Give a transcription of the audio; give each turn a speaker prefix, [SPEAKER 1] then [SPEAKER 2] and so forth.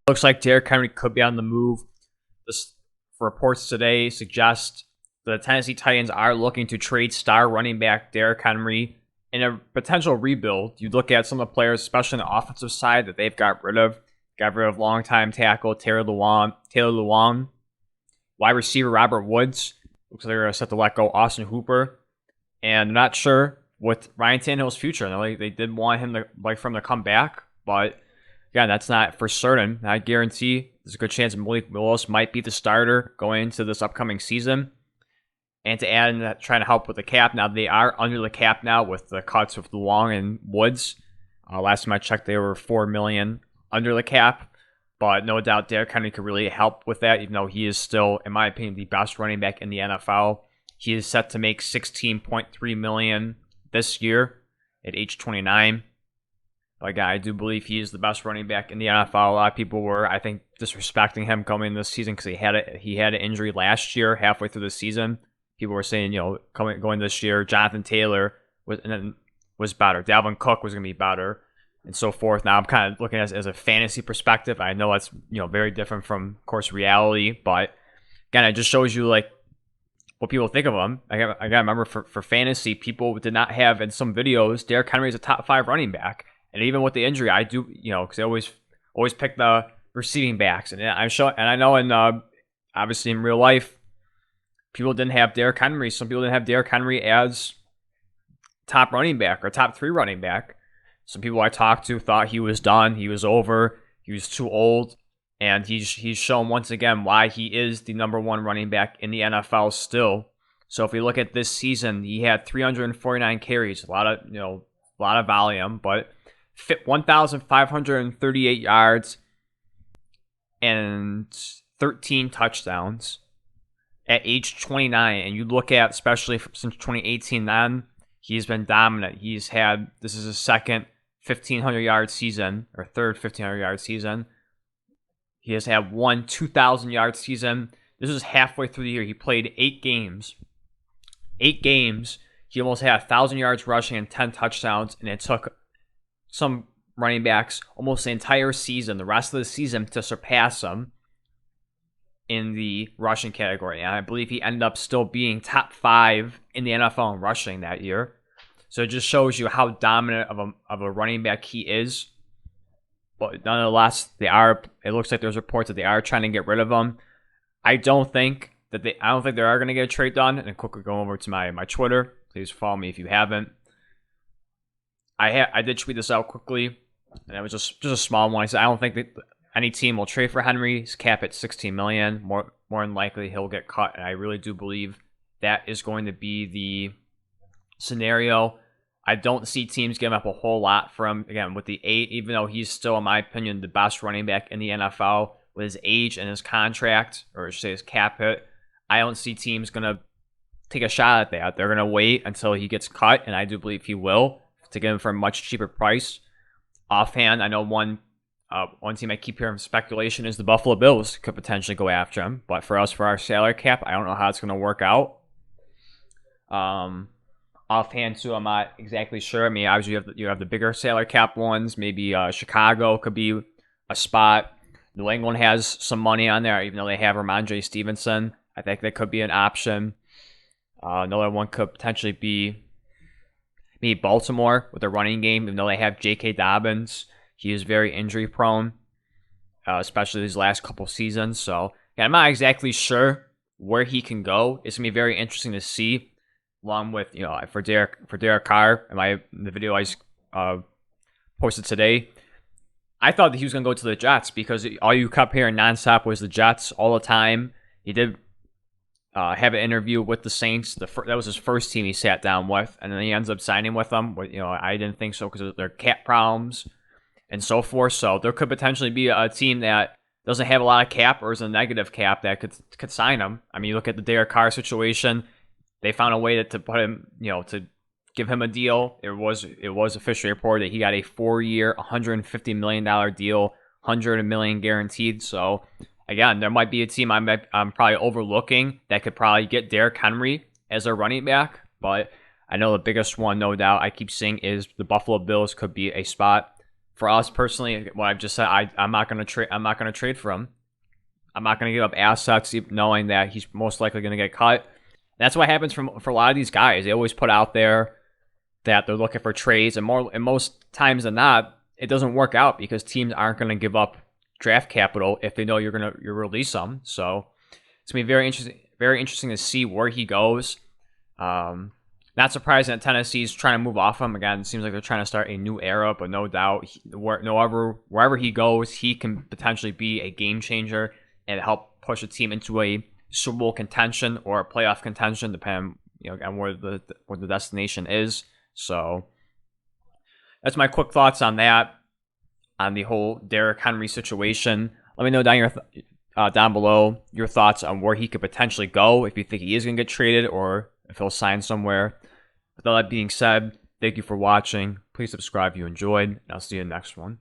[SPEAKER 1] Looks like Derrick Henry could be on the move. This reports today suggest the Tennessee Titans are looking to trade star running back Derrick Henry in a potential rebuild. You look at some of the players, especially on the offensive side, that they've got rid of. Got rid of longtime tackle Taylor Lewan, wide receiver Robert Woods. Looks like they're going to set to let go Austin Hooper. And I'm not sure with Ryan Tannehill's future. They did want him to come back, but again, that's not for certain. I guarantee there's a good chance Malik Willis might be the starter going into this upcoming season. And to add in that, trying to help with the cap. Now, they are under the cap now with the cuts with Long and Woods. Last time I checked, they were $4 million under the cap. But no doubt Derrick Henry could really help with that, even though he is still, in my opinion, the best running back in the NFL. He is set to make $16.3 million this year at age 29. But again, I do believe he is the best running back in the NFL. A lot of people were, I think, disrespecting him coming this season because he had an injury last year, halfway through the season. People were saying, going this year, Jonathan Taylor was better. Dalvin Cook was going to be better, and so forth. Now I'm kind of looking at it as a fantasy perspective. I know that's very different from, of course, reality. But again, it just shows you what people think of him. I got to remember for fantasy, people did not have in some videos Derrick Henry is a top 5 running back. And even with the injury, I do, because I always pick the receiving backs, and I know in obviously in real life, people didn't have Derrick Henry. Some people didn't have Derrick Henry as top running back or top 3 running back. Some people I talked to thought he was done, he was over, he was too old, and he's shown once again why he is the number 1 running back in the NFL still. So if we look at this season, he had 349 carries, a lot of volume, but 1,538 yards and 13 touchdowns at age 29. And you look at, especially since 2018 on, he's been dominant. This is his second 1,500-yard season, or third 1,500-yard season. He has had one 2,000-yard season. This is halfway through the year. He played 8 games. 8 games. He almost had 1,000 yards rushing and 10 touchdowns, and it took some running backs almost the entire season, the rest of the season, to surpass him in the rushing category. And I believe he ended up still being top 5 in the NFL in rushing that year. So it just shows you how dominant of a running back he is. But nonetheless, it looks like there's reports that they are trying to get rid of him. I don't think they are going to get a trade done. And quickly go over to my Twitter. Please follow me if you haven't. I did tweet this out quickly, and it was just a small one. I said I don't think that any team will trade for Henry. His cap at $16 million. More than likely he'll get cut, and I really do believe that is going to be the scenario. I don't see teams giving up a whole lot for him. Again, with the 8, even though he's still, in my opinion, the best running back in the NFL with his age and his contract, or I should say his cap hit, I don't see teams going to take a shot at that. They're going to wait until he gets cut, and I do believe he will, to get him for a much cheaper price. Offhand, I know one team I keep hearing speculation is the Buffalo Bills could potentially go after him. But for our salary cap, I don't know how it's going to work out. Offhand, too, I'm not exactly sure. I mean, obviously you have the bigger salary cap ones. Maybe Chicago could be a spot. New England has some money on there, even though they have Ramondre Stevenson. I think that could be an option. Another one could potentially be maybe Baltimore with a running game, even though they have J.K. Dobbins. He is very injury prone, especially these last couple seasons. So yeah, I'm not exactly sure where he can go. It's gonna be very interesting to see. Along with for Derek Carr, the video I posted today, I thought that he was gonna go to the Jets because all you kept hearing nonstop was the Jets all the time. He did have an interview with the Saints. That was his first team he sat down with, and then he ends up signing with them. I didn't think so because of their cap problems and so forth. So there could potentially be a team that doesn't have a lot of cap or is a negative cap that could sign him. I mean, you look at the Derek Carr situation. They found a way to put him, to give him a deal. It was officially reported that he got a 4-year, $150 million deal, $100 million guaranteed. So again, there might be a team I'm probably overlooking that could probably get Derrick Henry as a running back. But I know the biggest one, no doubt, I keep seeing is the Buffalo Bills could be a spot For us personally, what I've just said, I'm not gonna trade. I'm not gonna trade for him. I'm not gonna give up assets, knowing that he's most likely gonna get cut. That's what happens for a lot of these guys. They always put out there that they're looking for trades, and most times than not, it doesn't work out because teams aren't gonna give up draft capital if they know you're release them. So it's gonna be very interesting to see where he goes. Not surprising that Tennessee's trying to move off him again. It seems like they're trying to start a new era, but no doubt, wherever he goes, he can potentially be a game changer and help push a team into a Super Bowl contention or a playoff contention, depending on where the destination is. So that's my quick thoughts on that, on the whole Derrick Henry situation. Let me know down below your thoughts on where he could potentially go, if you think he is going to get traded or if he'll sign somewhere. With all that being said, thank you for watching. Please subscribe if you enjoyed, and I'll see you in the next one.